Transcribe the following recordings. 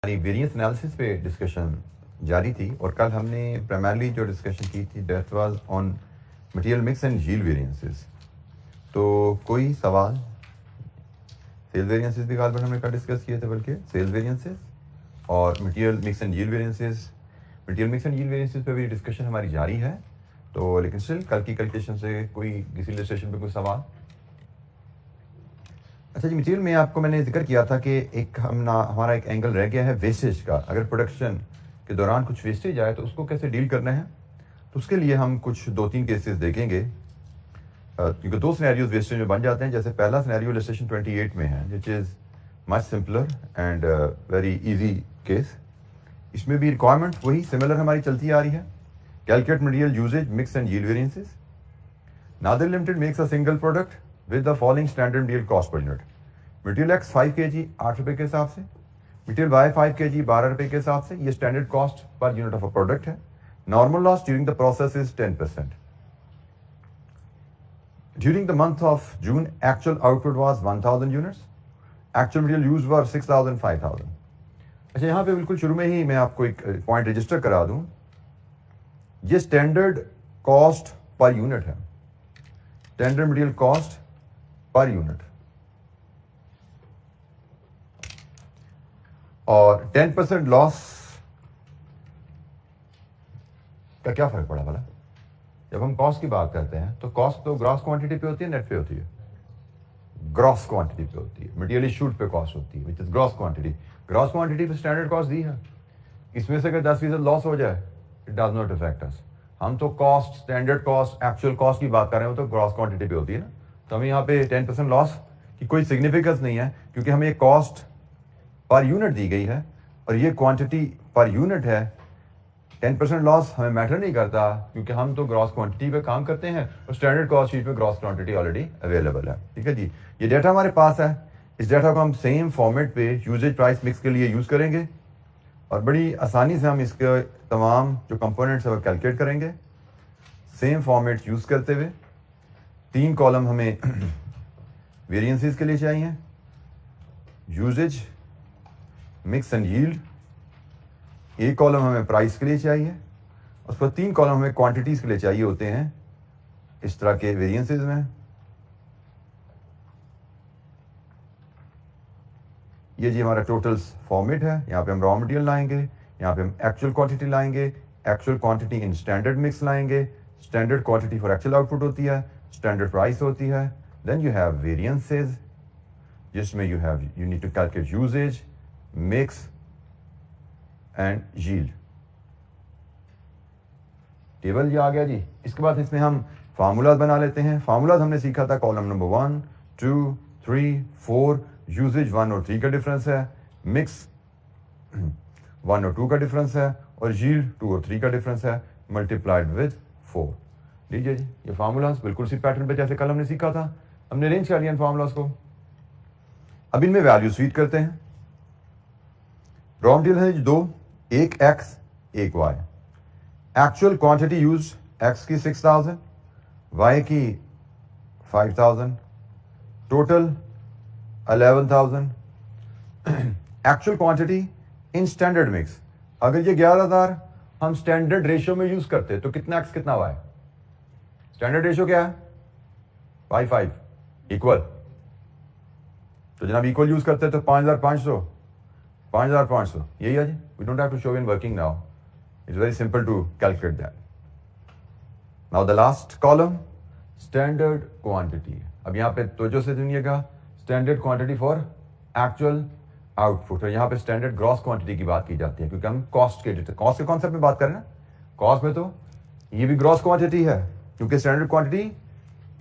हमारी variance analysis पे discussion जारी थी और कल हमने प्राइमरली जो डिस्कशन की थी that was on material mix and yield variances. तो कोई सवाल? सेल वेरिएंसेस भी गालबन हमने कल डिस्कस किए थे, बल्कि सेल वेरिएंसेस और material mix and yield variances. Material mix and yield variances पे भी डिस्कशन हमारी जारी है। तो लेकिन स्टिल कल की कैलकुलेशन से कोई किसी इलस्ट्रेशन पे कोई सवाल? अच्छा जी, मटेरियल में आपको मैंने जिक्र किया था कि एक हमारा एक एंगल रह गया है वेस्टेज का। अगर प्रोडक्शन के दौरान कुछ वेस्टेज आए तो उसको कैसे डील करना है, तो उसके लिए हम कुछ 2-3 केसेस देखेंगे, क्योंकि 2 सिनेरियोज वेस्टेज में बन जाते हैं। जैसे पहला सिनेरियो इलस्ट्रेशन 28 में है, which is much simpler and very easy case. इसमें भी रिक्वायरमेंट वही सिमिलर हमारी चलती आ रही है। Calculate material usages mix and yield variances. Nadir limited makes a single product with the following standard material cost per unit. Material X 5 kg 8 रुपए के हिसाब से, Material Y 5 kg 12 रुपए के हिसाब से। ये standard cost per unit of a product है। Normal loss during the process is 10%। During the month of June, actual output was 1000 units. Actual material used were 6000 5000। अच्छा, यहाँ पे बिल्कुल शुरू में ही मैं आपको एक पॉइंट रजिस्टर करा दूं। ये स्टैंडर्ड कॉस्ट पर यूनिट है, standard material cost per unit. और 10% लॉस का क्या फर्क पड़ा भला? जब हम कॉस्ट की बात करते हैं तो कॉस्ट तो ग्रॉस क्वांटिटी पे होती है, नेट पे होती है? ग्रॉस क्वांटिटी पे होती है। मटेरियल इशूड पे कॉस्ट होती है, which is gross quantity. Gross quantity पे स्टैंडर्ड कॉस्ट दी है। इसमें से अगर 10% लॉस हो जाए, it does not affect us. हम तो cost, standard cost, actual cost की बात कर रहे हो तो ग्रॉस क्वांटिटी पे होती है ना। तो हमें यहाँ पे 10% लॉस की कोई सिग्निफिकेंस नहीं है, क्योंकि हमें ये कॉस्ट पर यूनिट दी गई है और ये क्वांटिटी पर यूनिट है। 10% लॉस हमें मैटर नहीं करता, क्योंकि हम तो ग्रॉस क्वांटिटी पे काम करते हैं और स्टैंडर्ड कॉस्ट शीट पे ग्रॉस क्वांटिटी ऑलरेडी अवेलेबल है। ठीक है जी, ये डाटा हमारे पास है। इस डाटा को हम सेम फॉर्मेट पे यूजेज प्राइस मिक्स के लिए यूज करेंगे और बड़ी आसानी से हम इसके तमाम जो कंपोनेंट्स है वो कैलकुलेट करेंगे सेम फॉर्मेट यूज करते हुए। 3 कॉलम हमें वेरिएंसेस के लिए चाहिए, usages, mix and yield. 1 column हमें प्राइस के लिए चाहिए। उस पर 3 कॉलम हमें क्वांटिटीज के लिए चाहिए होते हैं इस तरह के वेरिएंसेस में। ये जी हमारा टोटल फॉर्मेट है। यहाँ पे हम रॉ मटेरियल लाएंगे, यहाँ पे हम एक्चुअल क्वांटिटी लाएंगे, actual quantity in standard mix लाएंगे। Standard quantity for actual output होती है, स्टैंडर्ड प्राइस होती है। देन यू हैव वेरिएंसेस, जिसमें you need to calculate usage, mix and yield. Table ये आ गया जी। इसके बाद इसमें हम फार्मूलाज बना लेते हैं। फार्मूलाज हमने सीखा था कॉलम नंबर 1, 2, 3, 4। यूजेज 1 और 3 का डिफरेंस है, मिक्स 1 और 2 का डिफरेंस है और यील्ड 2 और 3 का डिफरेंस है, मल्टीप्लाइड विद 4। लीजिए जी, ये फार्मूलाज बिल्कुल सी पैटर्न पे जैसे कल हमने सीखा था, हमने अरेंज कर लिया इन फार्मूलाज को। अब इनमें वैल्यूज फीड करते हैं। रॉ मटेरियल है 2, एक एक्स एक Y. Actual quantity use X की 6000, वाई की 5000, total 11000। Actual quantity in standard mix, अगर ये 11000 हम स्टैंडर्ड रेशियो में यूज करते तो कितना एक्स कितना वाई? स्टैंडर्ड रेशियो क्या है? 5 इक्वल। तो जनाब इक्वल यूज करते तो 5500 5500 यही है जी। We don't have to show in working now, it's very simple to calculate that. Now the last column standard quantity. अब यहाँ पे तवज्जो से सुनिएगा, standard quantity for actual output. और यहाँ पे स्टैंडर्ड ग्रॉस क्वांटिटी की बात की जाती है, क्योंकि हम कॉस्ट के कॉन्सेप्ट में बात कर रहे हैं ना। कॉस्ट में तो ये भी ग्रॉस क्वांटिटी है, क्योंकि स्टैंडर्ड क्वांटिटी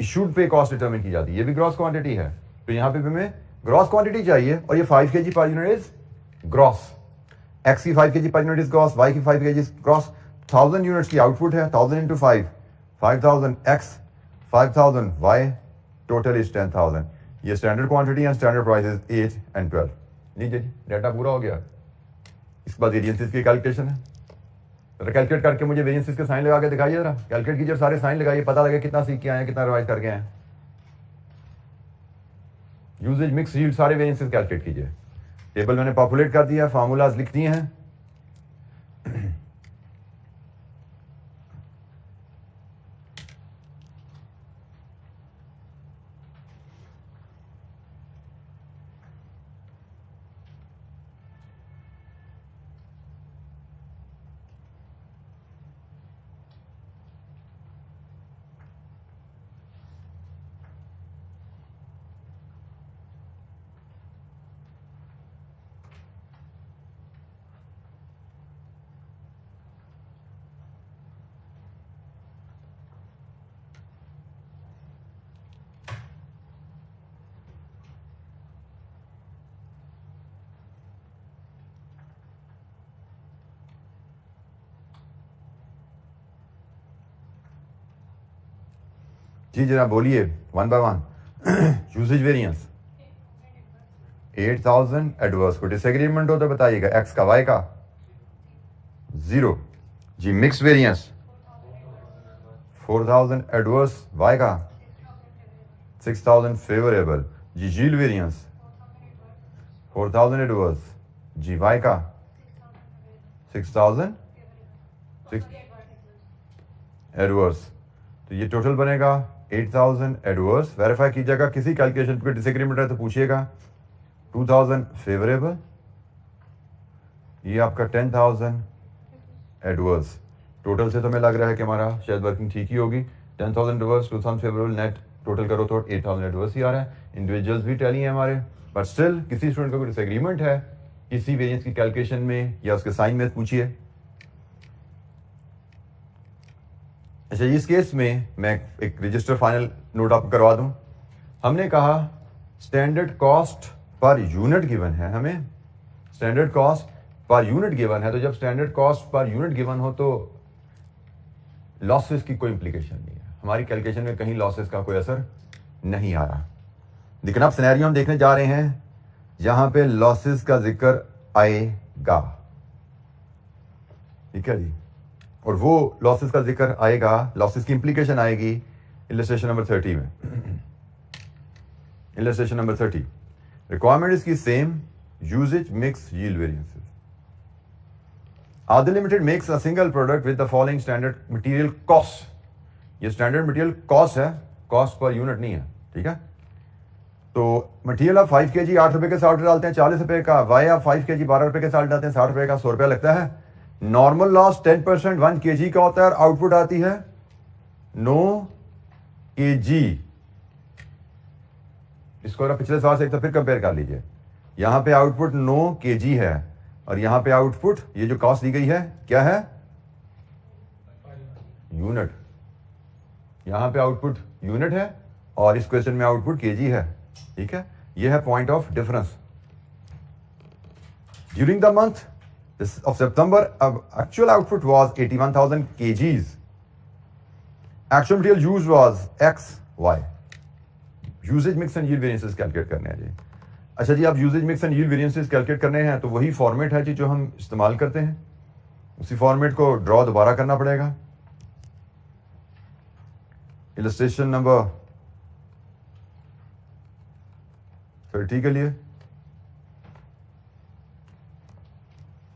इशूड पे कॉस्ट डिटरमिन की जाती है, ये भी ग्रॉस क्वांटिटी है। तो यहाँ पे हमें ग्रॉस क्वांटिटी चाहिए और ये 5 kg per unit is gross. X की 5 kg per unit is gross, Y की 5 kg ग्रॉस। 1000 यूनिट्स की आउटपुट है, 1000 into 5, 5000 X, 5000 Y, total is 10000। ये standard quantity and standard price is 8 and 12। लीजिए जी, डाटा पूरा हो गया। इसके बाद वेरिएंसेस की कैलकुलेशन है। तो कैलकुलेट करके मुझे वेरिएंसेस के साइन लगा के दिखाइए जरा। कैलकुलेट कीजिए, सारे साइन लगाइए, पता लगे कितना सीख के आए हैं, कितना रिवाइज करके आए हैं। यूजेज, मिक्स, यील्ड, सारे वेरिएंसेस कैलकुलेट कीजिए। टेबल मैंने पॉपुलेट कर दिया, फार्मूलाज लिख दिए हैं। जी जरा बोलिए one by one. Usage variance 8000 adverse, को डिसएग्रीमेंट हो तो बताइएगा, एक्स का वाई का 0। जी मिक्स वेरिएंस 4000 एडवर्स, वाई का 6000 फेवरेबल। जी यील्ड वेरिएंस 4000 एडवर्स, जी वाई का 6000 एडवर्स। तो ये टोटल बनेगा 8000 एडवर्स। वेरीफाई कीजिएगा, किसी कैलकुलेशन पे डिसएग्रीमेंट है तो पूछिएगा। 2000 फेवरेबल, ये आपका 10000 एडवर्स। टोटल से तो हमें लग रहा है कि हमारा शायद वर्किंग ठीक ही होगी। 10000 एडवर्स, 2000 फेवरेबल, नेट टोटल करो तो 8000 एडवर्स ही आ रहा है। इंडिविजुअल्स भी टैली है हमारे, बट स्टिल किसी स्टूडेंट का कोई डिसएग्रीमेंट है किसी वेरिएंस की कैलकुलेशन में या उसके साइन में, पूछिए। अच्छा, इस केस में मैं एक रजिस्टर फाइनल नोट आपको करवा दूं। हमने कहा standard cost per unit given है, हमें standard cost per unit given है। तो जब standard cost per unit given हो तो लॉसेस की कोई इंप्लीकेशन नहीं है, हमारी कैलकुलेशन में कहीं लॉसेस का कोई असर नहीं आ रहा। लेकिन अब सिनेरियो हम देखने जा रहे हैं जहां पे लॉसेस का जिक्र आएगा, ठीक है जी। और वो लॉसेस का जिक्र आएगा, लॉसेस की इंप्लीकेशन आएगी इलस्ट्रेशन नंबर 30 में। इलस्ट्रेशन नंबर 30, रिक्वायरमेंट इसकी same, usage mix yield variances. Aadi limited makes a single product with the following standard material cost. ये स्टैंडर्ड मटेरियल कॉस्ट है, कॉस्ट पर यूनिट नहीं है, ठीक है। तो मटेरियल आप 5 kg 8 रुपए के साल्ट डालते हैं 40 रुपए का, वाई आप 5 kg 12 रुपए के साल्ट डालते हैं 60 रुपए का, 100 रुपया लगता है। नॉर्मल लॉस 10% 1 kg का होता है और आउटपुट आती है 9 kg। इसको अगर पिछले साल से एक तो फिर कंपेयर कर लीजिए। यहां पे आउटपुट 9 kg है और यहां पे आउटपुट, ये जो कॉस्ट दी गई है क्या है, यूनिट। यहां पे आउटपुट यूनिट है और इस क्वेश्चन में आउटपुट kg है, ठीक है। ये है point of difference. During the month of September, actual output was 81,000 kgs. Actual material used was X, Y. Usage mix and yield variances calculate करने हैं जी। अच्छा जी, आप usages mix and yield variances calculate करने हैं तो वही फॉर्मेट है जी जो हम इस्तेमाल करते हैं, उसी फॉर्मेट को ड्रॉ दोबारा करना पड़ेगा। इलस्ट्रेशन नंबर 30 के लिए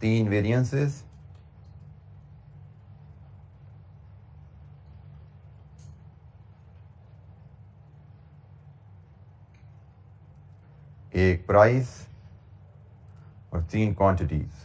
3 वेरिएंसेस, एक प्राइस और 3 क्वांटिटीज।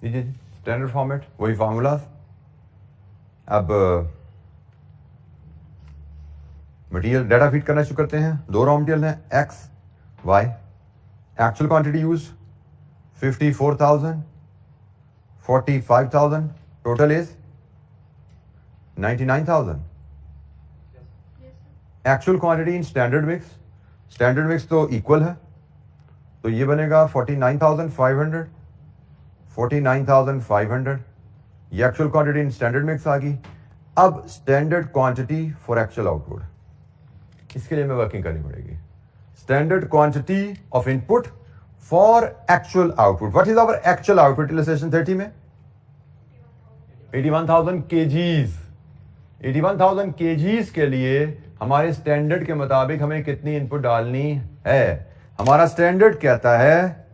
लीजिए जी, स्टैंडर्ड फॉर्मेट, वही फार्मूलाज। अब मटेरियल डाटा फीड करना शुरू करते हैं। 2 रॉ मटेरियल हैं, X Y. Actual quantity used 54,000, 45,000. Total is 99,000. Actual quantity in standard mix. Standard mix तो equal है, तो ये बनेगा 49,500. 49,500 ये actual quantity in standard mix आ गई. अब standard quantity for actual output, इसके लिए हमें वर्किंग करनी पड़ेगी. Standard quantity of input for actual output. What is our actual output illustration 30 में? 81,000 केजीज. 81,000 केजीज के लिए हमारे स्टैंडर्ड के मुताबिक हमें कितनी इनपुट डालनी है? हमारा स्टैंडर्ड कहता है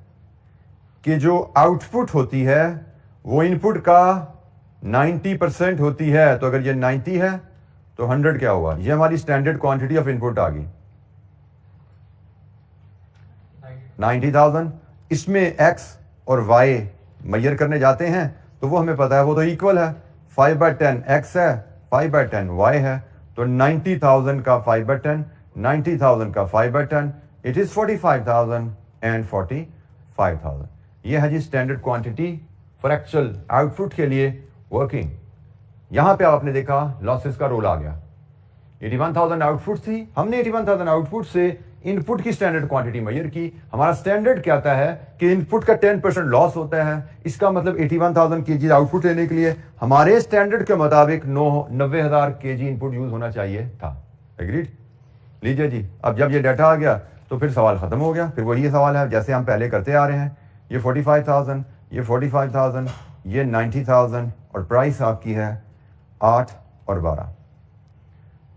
कि जो आउटपुट होती है वो इनपुट का 90% होती है. तो अगर ये 90 है तो 100 क्या हुआ? ये हमारी स्टैंडर्ड क्वांटिटी ऑफ इनपुट आ गई 90,000. इसमें x और y मेजर करने जाते हैं तो वो हमें पता है, वो तो इक्वल है. 5/10 x है, 5/10 y है. तो 90,000 का 5/10, 90,000 का 5/10, इट इज 45,000 एंड 45,000. ये है जी standard quantity for actual output के लिए वर्किंग. यहां पे आपने देखा लॉसेस का रोल आ गया. 81,000 आउटपुट थी, हमने 81,000 आउटपुट से इनपुट की स्टैंडर्ड क्वांटिटी मेजर की. हमारा स्टैंडर्ड कहता है कि इनपुट का 10% लॉस होता है. इसका मतलब 81,000 केजी आउटपुट लेने के लिए हमारे स्टैंडर्ड के मुताबिक 90,000 केजी इनपुट यूज होना चाहिए था. एग्रीड? लीजिए जी, अब जब ये डाटा आ गया तो फिर सवाल खत्म हो गया. फिर वही सवाल है जैसे हम पहले करते आ रहे हैं. ये 45,000, ये 45,000, ये 90,000 और प्राइस आपकी है 8 और 12.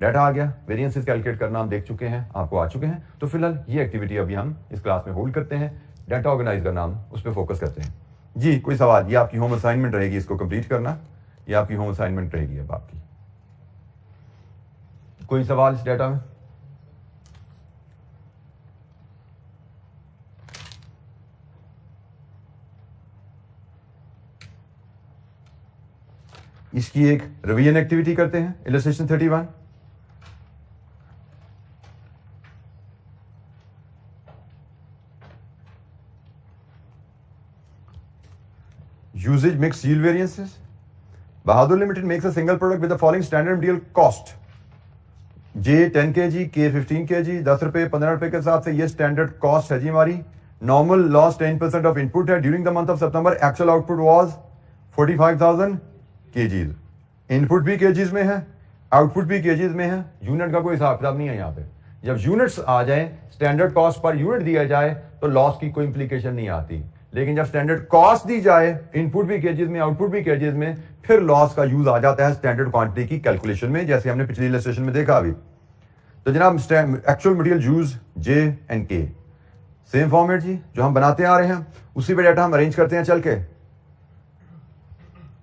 डाटा आ गया. वेरिएंसेस कैलकुलेट करना हम देख चुके हैं, आपको आ चुके हैं. तो फिलहाल ये एक्टिविटी अभी हम इस क्लास में होल्ड करते हैं. डाटा ऑर्गेनाइज करना हम उस पर फोकस करते हैं. जी कोई सवाल? ये आपकी होम असाइनमेंट रहेगी, इसको कंप्लीट करना. ये आपकी होम असाइनमेंट रहेगी अब आपकी. कोई सवाल इस डाटा में? इसकी एक रिवीजन एक्टिविटी करते हैं. Illustration 31. Usage mix yield variances. Bahadur Limited makes a single product with the following standard material cost. J 10 kg, K 15 kg, 10 रुपए 15 रुपए के हिसाब से ये स्टैंडर्ड कॉस्ट है जी हमारी. नॉर्मल लॉस 10% ऑफ इनपुट है. During the month of September actual output was 45,000 KGs. Input भी केजीज में है, आउटपुट भी केजीज में है. यूनिट का कोई हिसाब किताब नहीं है यहाँ पे. जब यूनिट्स आ जाए, स्टैंडर्ड कॉस्ट पर यूनिट दिया जाए तो लॉस की कोई इंप्लीकेशन नहीं आती. लेकिन जब स्टैंडर्ड कॉस्ट दी जाए, इनपुट भी केजीज में, आउटपुट भी केजीज में, फिर लॉस का यूज आ जाता है स्टैंडर्ड क्वांटिटी की कैलकुलेशन में, जैसे हमने पिछली इलस्ट्रेशन में देखा अभी. तो जनाब actual material use J and के, सेम फॉर्मेट जी जो हम बनाते आ रहे हैं, उसी पे डाटा हम अरेंज करते हैं. चल के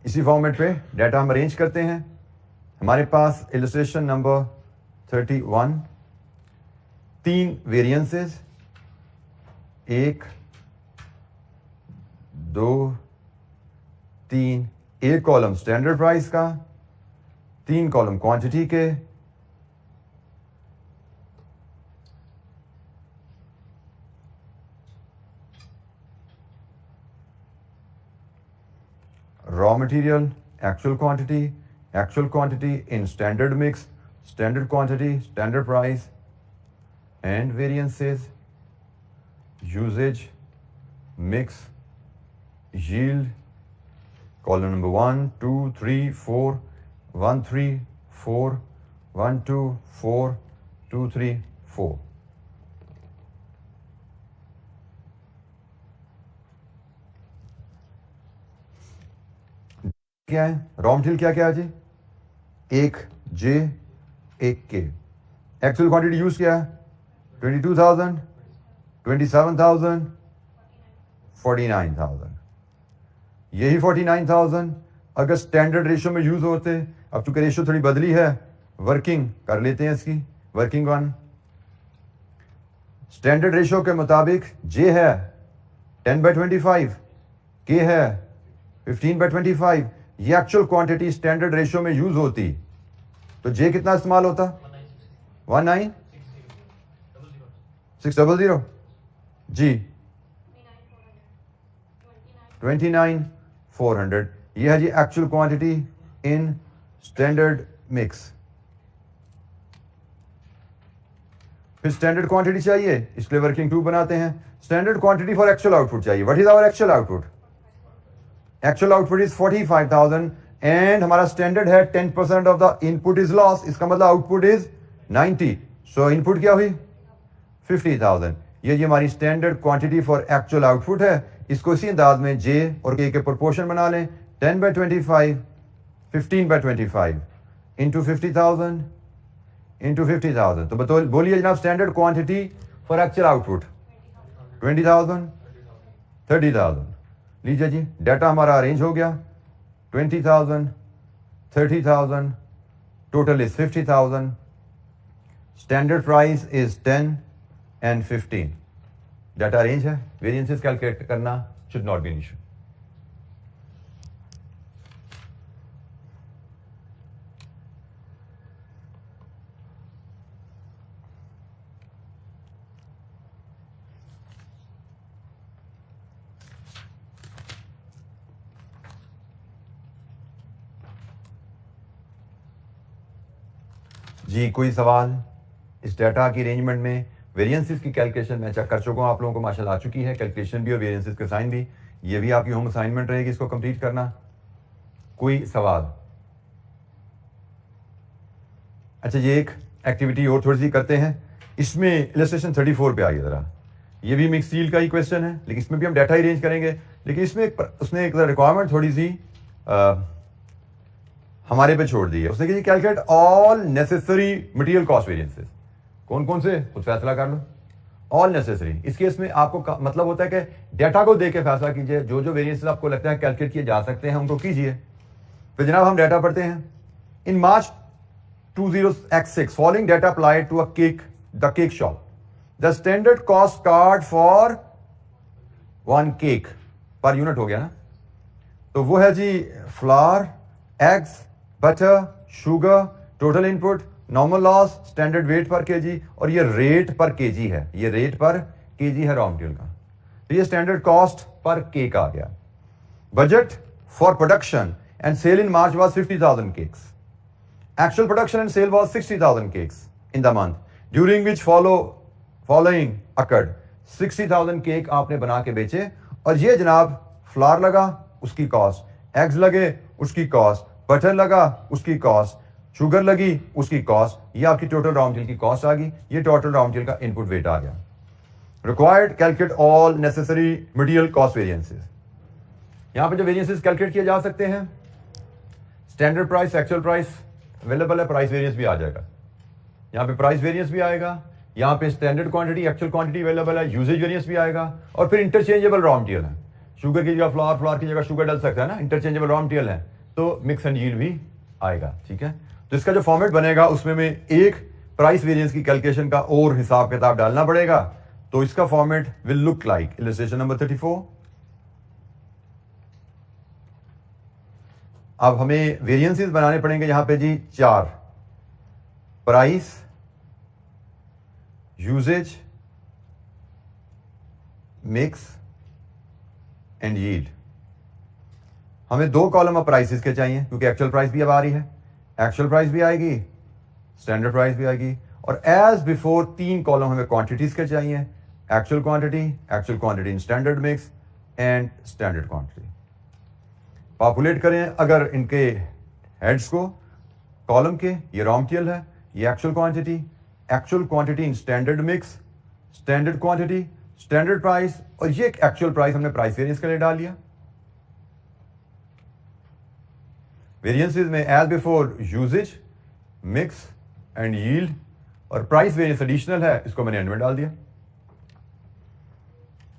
इसी फॉर्मेट पे डाटा हम अरेंज करते हैं. हमारे पास इलस्ट्रेशन नंबर 31, 3 वेरिएंसेस, 1 2 3, एक कॉलम स्टैंडर्ड प्राइस का, 3 कॉलम क्वांटिटी के. Raw material, actual quantity in standard mix, standard quantity, standard price and variances, usages, mix, yield, column number 1 2 3 4 1 3 4 1 2 4 2 3 4. क्या है रॉ मटेरियल? क्या क्या है जी? 1 जे, 1 के. एक्चुअल क्वांटिटी यूज क्या है? 22,000, 27,000, 49,000. यही 49,000 अगर स्टैंडर्ड रेशियो में यूज होते, अब चूंकि रेशियो थोड़ी बदली है, वर्किंग कर लेते हैं इसकी. वर्किंग 1 स्टैंडर्ड रेशियो के मुताबिक जे है 10/25, के है 15/25. ये एक्चुअल क्वांटिटी स्टैंडर्ड रेशियो में यूज होती तो जे कितना इस्तेमाल होता? 19600 जी. 29,400। ये है जी actual quantity in standard mix. फिर स्टैंडर्ड क्वांटिटी चाहिए, इसलिए वर्किंग टू बनाते हैं। Standard quantity for actual output चाहिए। What is our actual output? Actual output is 45,000 and हमारा स्टैंडर्ड है 10% of the input is loss, इसका मतलब आउटपुट इज 90। सो इनपुट क्या हुई? 50,000। ये हमारी standard quantity for actual output है। इसको इसी अंदाज में जे और के प्रोपोर्शन बना लें। 10/25, 15/25 इंटू 50,000 इंटू 50,000। तो बोलिए जनाब standard quantity for actual output 20,000, 30,000। लीजिए जी, डाटा हमारा अरेंज हो गया। 20,000, 30,000, total is 50,000। Standard price is 10 and 15। Data arrange है, वेरिएंसेस कैलकुलेट करना should not be an issue. जी कोई सवाल? इस डाटा की अरेंजमेंट में वेरिएंसेस की कैलकुलेशन मैं चेक कर चुका हूं, आप लोगों को माशाल्लाह आ चुकी है, कैलकुलेशन भी और वेरिएंसेस के साइन भी। ये भी आपकी होम असाइनमेंट रहेगी, इसको कंप्लीट करना। कोई सवाल? अच्छा, ये एक एक्टिविटी और थोड़ी सी करते हैं। इसमें इलस्ट्रेशन 34 पे आइए जरा। ये भी मिक्स सील का ही क्वेश्चन है, लेकिन इसमें भी हम डाटा अरेंज करेंगे। लेकिन इसमें उसने एक रिक्वायरमेंट थोड़ी सी हमारे पे छोड़ दी है। उसने कहा calculate all necessary material cost variances. कौन कौन से? खुद फैसला कर लो। ऑल नेसेसरी, इस केस में आपको मतलब होता है कि डाटा को देख के फैसला कीजिए। जो जो वेरिएंसेस आपको लगता है कैलकुलेट किए जा सकते हैं उनको कीजिए। फिर जनाब हम डाटा पढ़ते हैं। In March 20x6 following data applied to the cake shop. The standard cost card for 1 cake per unit हो गया ना। तो वो है जी flour, eggs, butter, sugar, total input, normal loss, standard weight per KG, और ये रेट पर केजी है। ये रेट पर केजी है रॉ मटेरियल का। तो ये स्टैंडर्ड कॉस्ट पर केक आ गया। Budget for production and sale in March was 50,000 cakes. Actual production and sale was 60,000 cakes in the month during which following occurred. 60,000 cake आपने बना के बेचे। और ये जनाब फ्लावर लगा उसकी कॉस्ट, एग्स लगे उसकी कॉस्ट, बटर लगा उसकी कॉस्ट, शुगर लगी उसकी कॉस्ट। ये आपकी टोटल रॉ मटेरियल की कॉस्ट आ गई। ये टोटल रॉ मटेरियल का इनपुट वेट आ गया। Required calculate all necessary material cost variances. यहां पे जो वेरिएंसेस कैलकुलेट किए जा सकते हैं, standard price, actual price available है, प्राइस वेरिएंस भी आ जाएगा। यहां पे प्राइस वेरिएंस भी आएगा, यहां पे standard quantity, actual quantity available है, यूजेज वेरिएंस भी आएगा, और फिर इंटरचेंजेबल रॉ मटेरियल है। शुगर की जगह फ्लावर, फ्लावर की जगह शुगर डल सकता है ना, इंटरचेंजेबल रॉ मटेरियल है, तो मिक्स एंड यील्ड भी आएगा। ठीक है, तो इसका जो फॉर्मेट बनेगा उसमें में एक प्राइस वेरिएंस की कैलकुलेशन का और हिसाब किताब डालना पड़ेगा। तो इसका format will look like illustration number 34। अब हमें वेरिएंसेस बनाने पड़ेंगे यहां पे जी 4, price, usages, mix and yield. हमें 2 कॉलम ऑफ प्राइसेस के चाहिए क्योंकि एक्चुअल प्राइस भी अब आ रही है। एक्चुअल प्राइस भी आएगी, स्टैंडर्ड प्राइस भी आएगी, और एज बिफोर 3 कॉलम हमें क्वांटिटीज के चाहिए। Actual quantity in standard mix and standard quantity. Populate करें अगर इनके हेड्स को कॉलम के, ये रॉ मटेरियल है, ये actual quantity in standard mix, standard quantity, standard price, और ये एक्चुअल प्राइस हमने प्राइस वेरिएंस के लिए डाल लिया। वेरिएंसेस में as before usages, mix and yield, और प्राइस वेरिएंस एडिशनल है, इसको मैंने एंड में डाल दिया।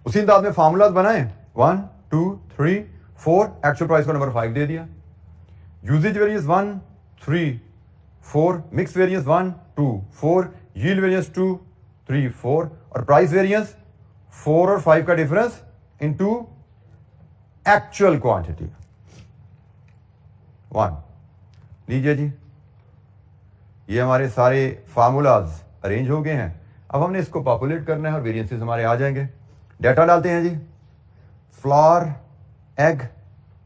उसी अंदाज में फार्मूलाज बनाए 1, 2, 3, 4, एक्चुअल प्राइस को नंबर 5 दे दिया। Usages variance 1, 3, 4, mix variance 1, 2, 4, yield variance 2, 3, 4, और प्राइस वेरिएंस 4 और 5 का डिफरेंस इनटू एक्चुअल क्वांटिटी 1। लीजिए जी, ये हमारे सारे फार्मूलाज अरेंज हो गए हैं। अब हमने इसको पॉपुलेट करना है और वेरिएंसेस हमारे आ जाएंगे। डाटा डालते हैं जी। Flour egg,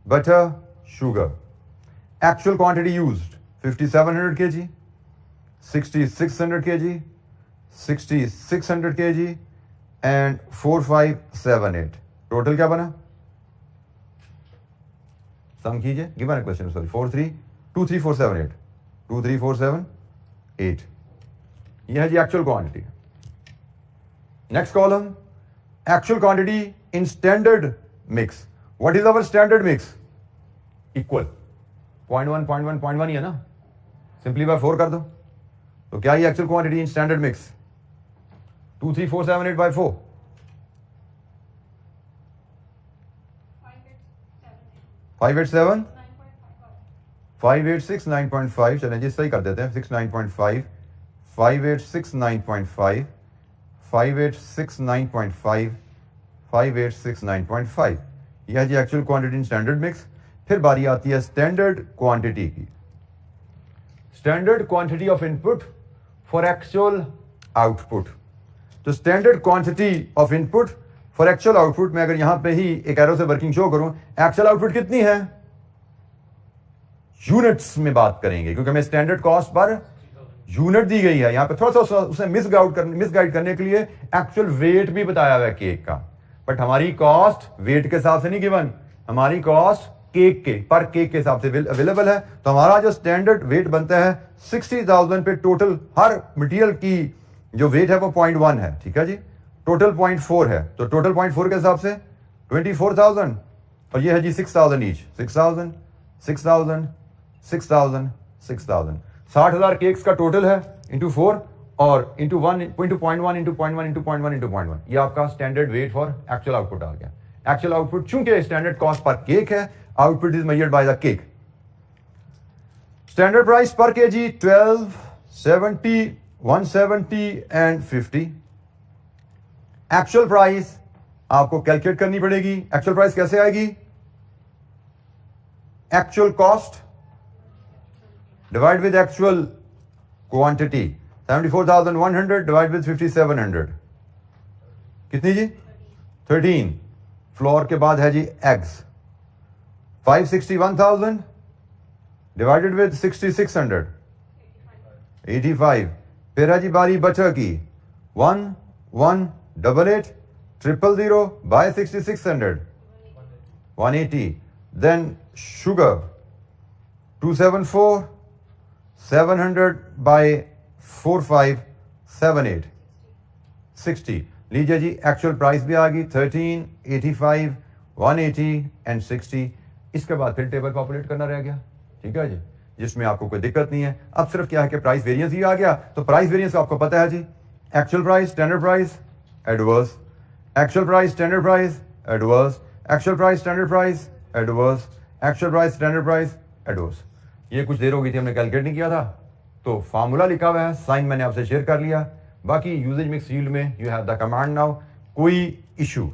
butter, sugar. Actual quantity used 5700 kg, 6600 kg, 6600 kg and 4578. Total क्या बना? सम कीजिए. Given question, sorry. 23478 23478. यह है जी actual quantity. Next column, actual quantity in standard mix. What is our standard mix? Equal 0.1 0.1 0.1 ही है ना. Simplify 4 कर दो तो क्या ही actual quantity in standard mix? 23478 by 4. 587 586 9.5. चलें जी सही कर देते हैं. 69.5 586 9.5 586 9.5 586 9.5. यह है जी actual quantity in standard mix. फिर बारी आती है स्टैंडर्ड क्वांटिटी की. Standard quantity of input for actual output. तो standard quantity of input for actual output में अगर यहां पे ही एक एरो से वर्किंग शो करूं, एक्चुअल आउटपुट कितनी है? यूनिट्स में बात करेंगे क्योंकि हमें स्टैंडर्ड कॉस्ट पर यूनिट दी गई है. यहां पे थोड़ा सा उसे मिसगाइड करने के लिए एक्चुअल वेट भी बताया हुआ है केक का, बट हमारी कॉस्ट वेट के हिसाब से नहीं गिवन. हमारी कॉस्ट केक के पर केक के हिसाब से अवेलेबल है. तो हमारा जो स्टैंडर्ड वेट बनता है 60,000 पे टोटल हर मटेरियल की जो वेट है वो 0.1 है. ठीक है जी. टोटल 0.4 है तो टोटल 0.4 के हिसाब से 24,000 और ये है जी 6,000 ईच. 6,000 6,000 6,000 6,000 60,000 केक्स का टोटल है इंटू 4 और into 1 into 0.1 into 0.1 into 0.1 into 0.1. ये आपका standard weight for actual output आ गया. एक्चुअल आउटपुट चूंकि स्टैंडर्ड कॉस्ट पर केक है, output is measured by the cake. Standard price per KG 12, 70, 170 and 50. Actual price आपको कैलकुलेट करनी पड़ेगी. एक्चुअल प्राइस कैसे आएगी? Actual cost divide with actual quantity. 74,100 divide with 5,700 कितनी जी? 13. फ्लोर के बाद है जी एग्स. 561,000 divided with 6,600 85. फिर है जी बारी बटर की 1,188 000 by 6,600 180. Then sugar 274 700 by 4578 60. लीजिए जी एक्चुअल प्राइस भी आ गई 13, 85, 180 एंड 60. इसके बाद फिर टेबल पॉपुलेट करना रह गया. ठीक है जी, जिसमें आपको कोई दिक्कत नहीं है. अब सिर्फ क्या है कि प्राइस वेरिएंस ही आ गया. तो प्राइस वेरिएंस आपको पता है जी. Actual price, standard price, adverse. Actual price, standard price, adverse. Actual price, standard price, adverse. Actual price, standard price, adverse. ये कुछ देर हो गई थी, हमने कैलकुलेट नहीं किया था तो फार्मूला लिखा हुआ है, साइन मैंने आपसे शेयर कर लिया. बाकी यूजेज मिक्स यील्ड में you have the command now. कोई इशू,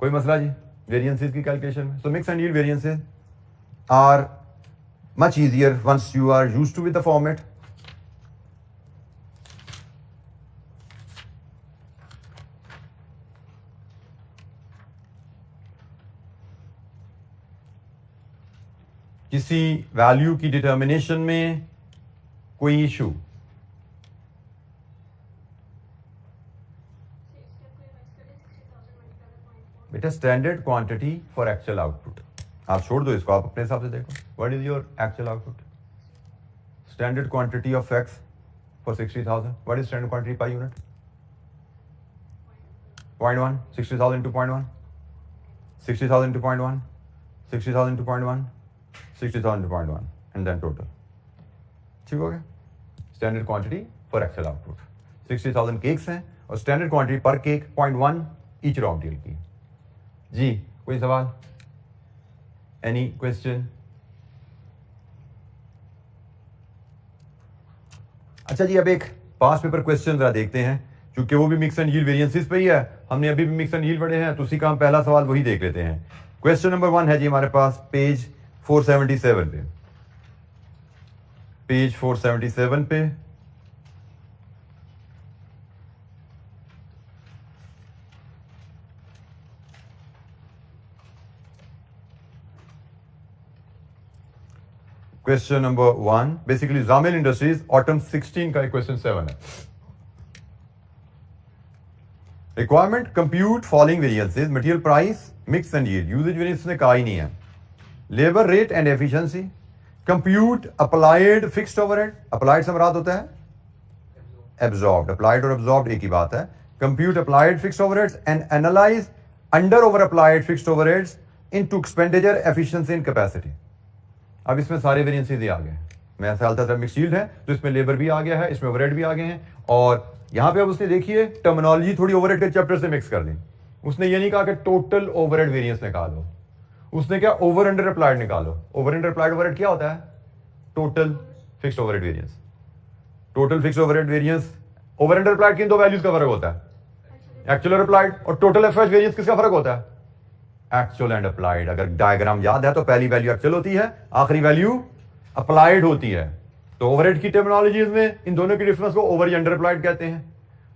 कोई मसला जी वेरिएंसेस की कैलकुलेशन में? सो mix and yield variances are much easier once you are used to with the format. किसी वैल्यू की डिटर्मिनेशन में कोई इशू? बेटा standard quantity for actual output आप छोड़ दो इसको, आप अपने हिसाब से देखो. What is your actual output? Standard quantity of x for 60,000. What is standard quantity per unit? 0.1. 60,000 into 0.1 60,000 into 0.1 60,000 into 0.1 60,000 into 0.1 and then total. ठीक हो गया. Standard quantity for actual output 60,000 cakes हैं और स्टैंडर्ड क्वांटिटी पर cake 0.1 each raw material की. जी कोई सवाल? Any question? अच्छा जी, अब एक पास पेपर क्वेश्चन जरा देखते हैं क्योंकि वो भी मिक्स एंड यील्ड वेरिएंसेस पे ही है. हमने अभी भी मिक्स एंड यील्ड पढ़े हैं तो उसी का हम पहला सवाल वही देख लेते हैं. क्वेश्चन नंबर 1 है जी हमारे पास पेज 477 पे. पेज 477 पे question number 1 basically Jamil industries autumn 16 का क्वेश्चन 7 है। Requirement compute following variances material price mix and yield. Usages variance ने कहा ही नहीं है। Labour rate and efficiency, compute applied fixed overhead. Applied से मुराद होता है एब्जॉर्ब्ड। अप्लाइड और एब्जॉर्ब्ड एक ही बात है। Compute applied fixed overheads and analyse under over applied fixed overheads into expenditure efficiency and capacity. अब इसमें सारे वेरिएंसेस ही आ गए। मैं ख्याल था मिक्स यील्ड है तो इसमें लेबर भी आ गया है, इसमें ओवरहेड भी आ गए हैं। और यहां पे अब उसने देखिए टर्मिनोलॉजी थोड़ी ओवरहेड के चैप्टर से मिक्स कर दी। उसने ये नहीं कहा कि टोटल ओवरहेड वेरिएंस निकालो, उसने क्या ओवर अंडर अप्लाइड निकालो। ओवर अंडर अप्लाइड ओवरहेड क्या होता है? Total fixed overhead variance. Total fixed overhead variance over under applied किन दो वैल्यूज का फर्क होता है? एक्चुअल और अप्लाइड। और टोटल एफएच वेरिएंस किसका फर्क होता है? Actual and applied. अगर डायग्राम याद है तो पहली वैल्यू एक्चुअल होती है, आखिरी वैल्यू अप्लाइड होती है। तो ओवरहेड की टेक्नोलॉजी में इन दोनों की डिफरेंस को ओवर या अंडर अप्लाइड कहते हैं,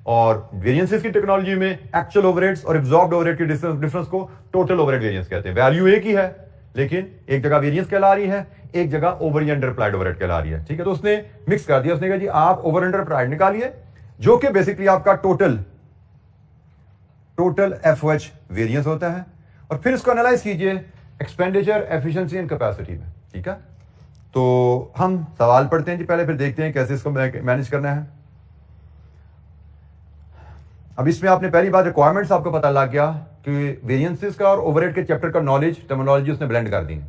और वेरिएंसेस की टेक्नोलॉजी में एक्चुअल ओवरहेड्स और एब्जॉर्ब्ड ओवरहेड की डिफरेंस को टोटल ओवरहेड वेरिएंस कहते हैं। वैल्यू एक ही है लेकिन एक जगह वेरिएंस कहला रही है, एक जगह ओवर या अंडर अप्लाइड ओवरहेड कहला रही है। ठीक है, तो उसने मिक्स कर दिया। उसने कहा जी आप ओवर अंडर अप्लाइड निकालिए जो कि बेसिकली आपका टोटल एफओएच वेरिएंस होता है, और फिर इसको एनालाइज कीजिए एक्सपेंडिचर एफिशिएंसी एंड कैपेसिटी में। ठीक है, तो हम सवाल पढ़ते हैं जी पहले, फिर देखते हैं कैसे इसको मैनेज करना है। अब इसमें आपने पहली बात रिक्वायरमेंट्स आपको पता लग गया कि वेरिएंसेस का और ओवरहेड के चैप्टर का नॉलेज टर्मिनोलॉजी उसने ब्लेंड कर दी है।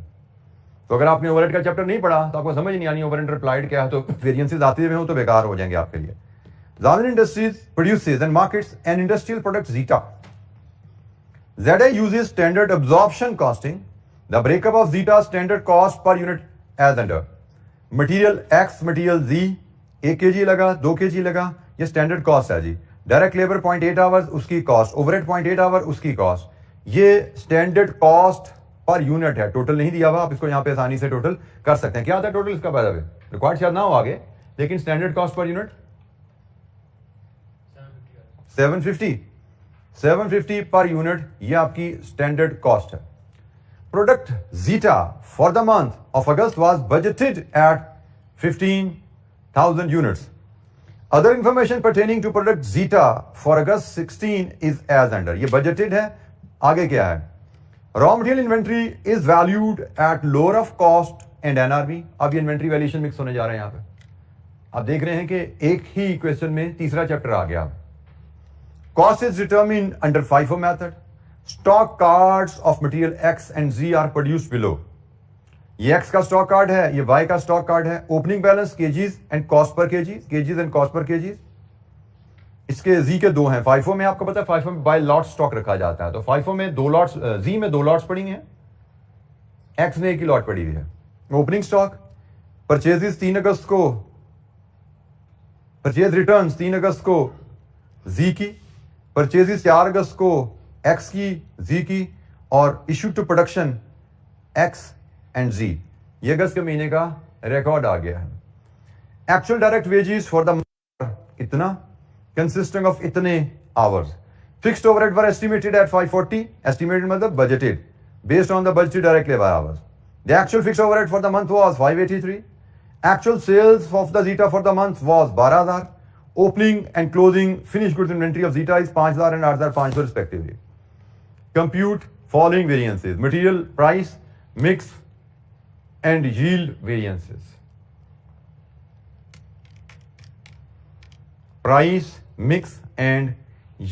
तो अगर आपने ओवरहेड का चैप्टर नहीं पढ़ा तो आपको समझ नहीं आनी ओवर अंडर अप्लाइड क्या है, तो वेरिएंसेस आते हुए हो तो बेकार हो जाएंगे आपके लिए। Zamil Industries produces and markets an industrial product Zeta. ZA uses standard absorption costing. The breakup of Zeta standard cost per unit as under. Material X, material Z, 1 kg लगा, 2 kg लगा, ये स्टैंडर्ड कॉस्ट है जी। Direct labour 0.8 hours उसकी cost, overhead 0.8 our उसकी cost. ये standard cost per unit है, total नहीं दिया हुआ। आप इसको यहाँ पे आसानी से टोटल कर सकते हैं। क्या आता है टोटल इसका? बाय द वे रिक्वायर्ड शायद ना हो आगे, लेकिन स्टैंडर्ड कॉस्ट पर यूनिट 750 पर यूनिट, ये आपकी स्टैंडर्ड कॉस्ट है। Product zeta for the month of August was budgeted at 15,000 units. Other information pertaining to product zeta for August 16 is as under. ये बजटेड है। आगे क्या है? Raw material inventory is valued at lower of cost and NRV. अब ये inventory valuation mix होने जा रहे हैं। यहां पे आप देख रहे हैं कि एक ही क्वेश्चन में तीसरा चैप्टर आ गया। Cost is determined under FIFO method. Stock cards of material X and Z are produced below. ये X का स्टॉक कार्ड है, ये Y का स्टॉक कार्ड है। Opening balance KGs and cost per KGs, KGs and cost per KGs. इसके Z के 2 हैं। FIFO में आपको पता है FIFO में बाय लॉट स्टॉक रखा जाता है, तो FIFO में 2 लॉट्स, Z में 2 लॉट्स पड़ी हैं, X में 1 ही लॉट पड़ी हुई है। ओपनिंग स्टॉक परचेजेस 3 अगस्त को, परचेज रिटर्न्स 3 अगस्त को Z की, परचेजेस 4 अगस्त को X की, Z की, और issue to production X and Z। ये अगस्त के महीने का रिकॉर्ड आ गया है। Actual direct wages for the इतना, कंसिस्टिंग ऑफ इतने hours. Fixed overhead were estimated at 540, estimated मतलब budgeted, based on the budgeted direct labour hours. The actual fixed overhead for the month was 583। Actual sales of the zeta for the month was 12,000। Opening and closing finished goods inventory of Zeta is 5,000 and 8,500 respectively. Compute following variances: material price, mix, and yield variances. Price, mix, and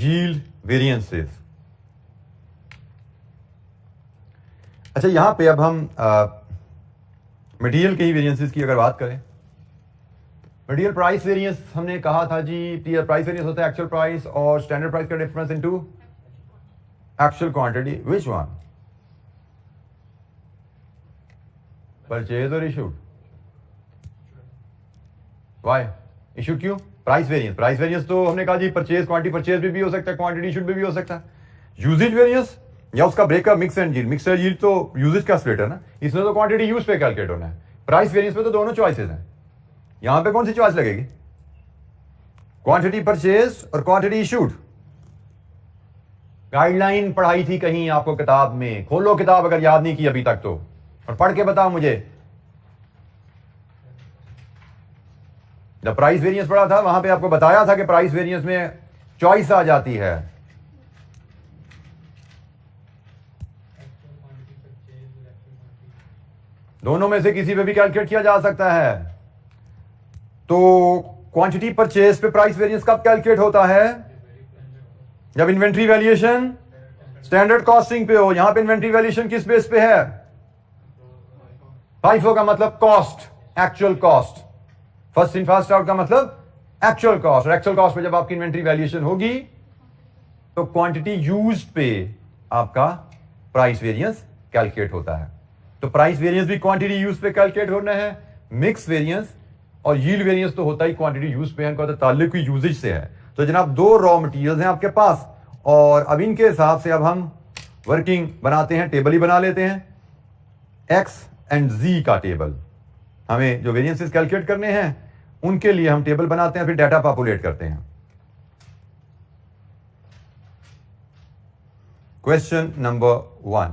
yield variances. अच्छा, यहां पे अब हम material के ही variances की अगर बात करें, मटेरियल प्राइस वेरिएंस हमने कहा था जी, प्राइस वेरिएंस होता है एक्चुअल प्राइस और स्टैंडर्ड प्राइस का difference into actual quantity. Which one? Purchase और इशूड? Why issued? क्यों? Price variance. प्राइस वेरिएंस तो हमने कहा जी परचेज, क्वांटिटी परचेज भी हो सकता है, क्वांटिटी इशूड भी हो सकता है। यूजेज वेरिएंस या उसका breakup mix and yield. Mix and yield तो यूजेज का स्प्लिट है ना, इसमें तो क्वांटिटी यूज पे कैलकुलेट होना है। प्राइस वेरिएंस में तो दोनों चॉइसेस हैं। यहां पे कौन सी चॉइस लगेगी? क्वांटिटी परचेज और क्वांटिटी इशूड। गाइडलाइन पढ़ाई थी कहीं आपको किताब में, खोलो किताब अगर याद नहीं की अभी तक तो, और पढ़ के बताओ मुझे। जब प्राइस वेरिएंस पढ़ा था वहां पे आपको बताया था कि प्राइस वेरिएंस में चॉइस आ जाती है। दोनों में से किसी पे भी कैलकुलेट किया जा सकता है। तो क्वांटिटी परचेज पे प्राइस वेरिएंस कब कैलकुलेट होता है? जब इन्वेंट्री वैल्यूएशन स्टैंडर्ड कॉस्टिंग पे हो। यहां पे इन्वेंट्री वैल्यूएशन किस बेस पे है? FIFO का मतलब cost, actual cost. First in first out का मतलब एक्चुअल कॉस्ट। और एक्चुअल कॉस्ट पे जब आपकी इन्वेंट्री वैल्यूएशन होगी तो क्वांटिटी यूज्ड पे आपका प्राइस वेरिएंस कैलकुलेट होता है। तो प्राइस वेरिएंस भी क्वांटिटी यूज पे कैलकुलेट होना है। मिक्स वेरिएंस और यील्ड वेरिएंस तो होता ही क्वांटिटी यूज पे है, इनका ताल्लुक ही यूजेज से है। तो जनाब दो रॉ मटेरियल्स हैं आपके पास और अब इनके हिसाब से अब हम वर्किंग बनाते हैं, टेबल ही बना लेते हैं। एक्स एंड जी का टेबल, हमें जो वेरिएंसेस कैलकुलेट करने हैं उनके लिए हम टेबल बनाते हैं, फिर डाटा पॉपुलेट करते हैं। क्वेश्चन नंबर 1,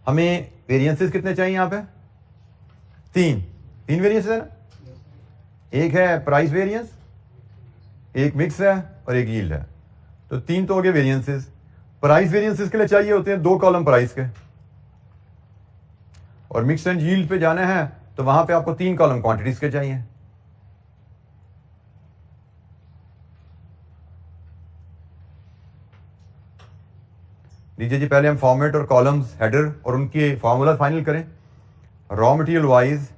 हमें वेरिएंसेस कितने चाहिए यहां पे? तीन वेरिएंसेस है ना। एक है प्राइस वेरिएंस, एक मिक्स है और एक यील्ड है। तो तीन तो हो गए वेरिएंसेस। प्राइस वेरिएंसेस के लिए चाहिए होते हैं 2 कॉलम प्राइस के, और मिक्स एंड यील्ड पे जाना है तो वहां पे आपको 3 कॉलम क्वांटिटीज के चाहिए। लीजिए जी, पहले हम फॉर्मेट और कॉलम्स, हेडर और उनके फॉर्मूला फाइनल करें। Raw material wise